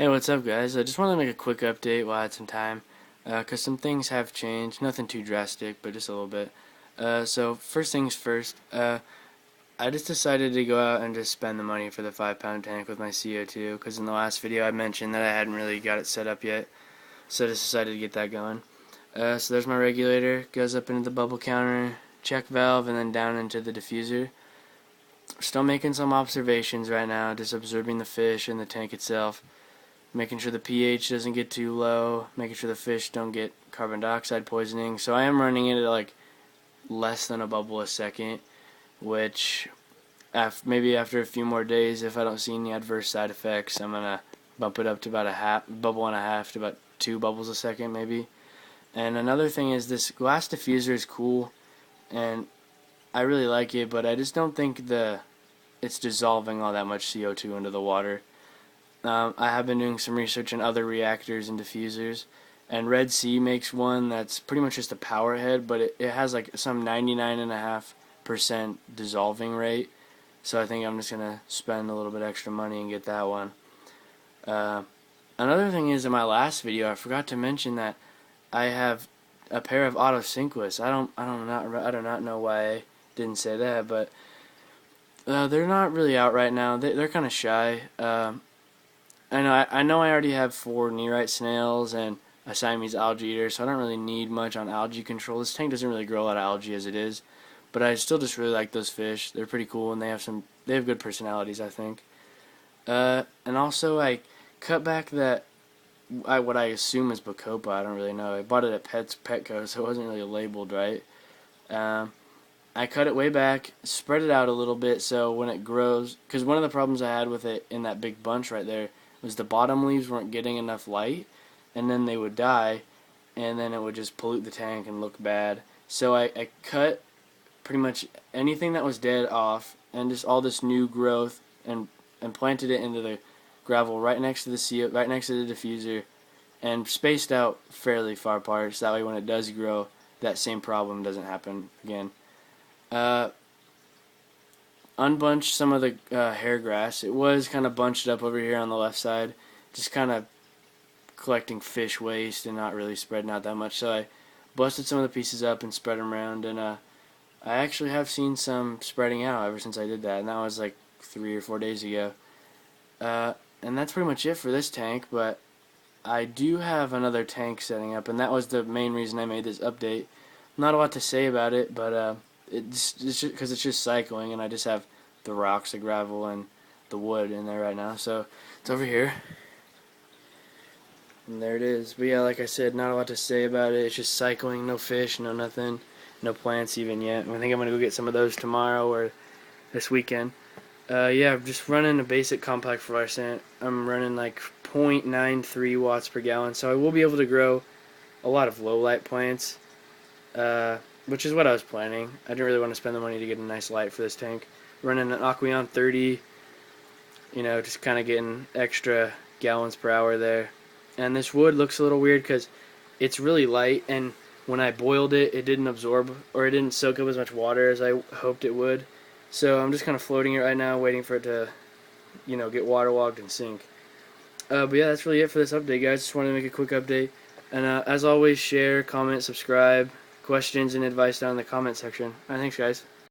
Hey, what's up, guys? I just wanted to make a quick update while I had some time, because some things have changed. Nothing too drastic, but just a little bit. So, first things first, I just decided to go out and just spend the money for the 5 pound tank with my CO2, because in the last video I mentioned that I hadn't really got it set up yet, so I just decided to get that going. So there's my regulator, goes up into the bubble counter, check valve, and then down into the diffuser. Still making some observations right now, just observing the fish and the tank itself. Making sure the pH doesn't get too low, making sure the fish don't get carbon dioxide poisoning. So I am running it at like less than a bubble a second, which maybe after a few more days, if I don't see any adverse side effects, I'm gonna bump it up to about a bubble and a half to about 2 bubbles a second maybe. And another thing is this glass diffuser is cool, and I really like it, but I just don't think it's dissolving all that much CO2 into the water. I have been doing some research on other reactors and diffusers, and Red Sea makes one that's pretty much just a power head, but it has like some 99.5% dissolving rate. So I think I'm just gonna spend a little bit extra money and get that one. Uh, Another thing is, in my last video, I forgot to mention that I have a pair of Autocinquus. I do not know why I didn't say that, but they're not really out right now. They're kind of shy. I know I already have 4 Nerite snails and a Siamese algae eater, so I don't really need much on algae control. This tank doesn't really grow a lot of algae as it is, but I still just really like those fish. They're pretty cool, and they have good personalities, I think. And also I cut back what I assume is Bacopa. I don't really know. I bought it at Petco, so it wasn't really labeled right. Um, I cut it way back, spread it out a little bit so when it grows, because one of the problems I had with it in that big bunch right there was the bottom leaves weren't getting enough light, and then they would die, and then it would just pollute the tank and look bad. So I cut pretty much anything that was dead off, and just all this new growth, and planted it into the gravel right next to right next to the diffuser, and spaced out fairly far apart, so that way when it does grow, that same problem doesn't happen again. Uh, Unbunched some of the hair grass. It was kind of bunched up over here on the left side, just kind of collecting fish waste and not really spreading out that much. So I busted some of the pieces up and spread them around, and I actually have seen some spreading out ever since I did that, and that was like 3 or 4 days ago. And that's pretty much it for this tank, but I do have another tank setting up, and that was the main reason I made this update. Not a lot to say about it, but it's just because it's just cycling, and I just have the rocks, the gravel, and the wood in there right now. So it's over here, and there it is. But yeah, like I said, not a lot to say about it. It's just cycling, no fish, no nothing, no plants even yet. I think I'm gonna go get some of those tomorrow or this weekend. Yeah, just running a basic compact fluorescent. I'm running like 0.93 watts per gallon, so I will be able to grow a lot of low light plants, which is what I was planning. I didn't really want to spend the money to get a nice light for this tank. Running an Aqueon 30, just kind of getting extra gallons per hour there. And this wood looks a little weird because it's really light, and when I boiled it, it didn't absorb, or it didn't soak up as much water as I hoped it would. So I'm just kind of floating it right now, waiting for it to, get waterlogged and sink. But yeah, that's really it for this update, guys. Just wanted to make a quick update. And as always, share, comment, subscribe, questions, and advice down in the comment section. Alright, thanks, guys.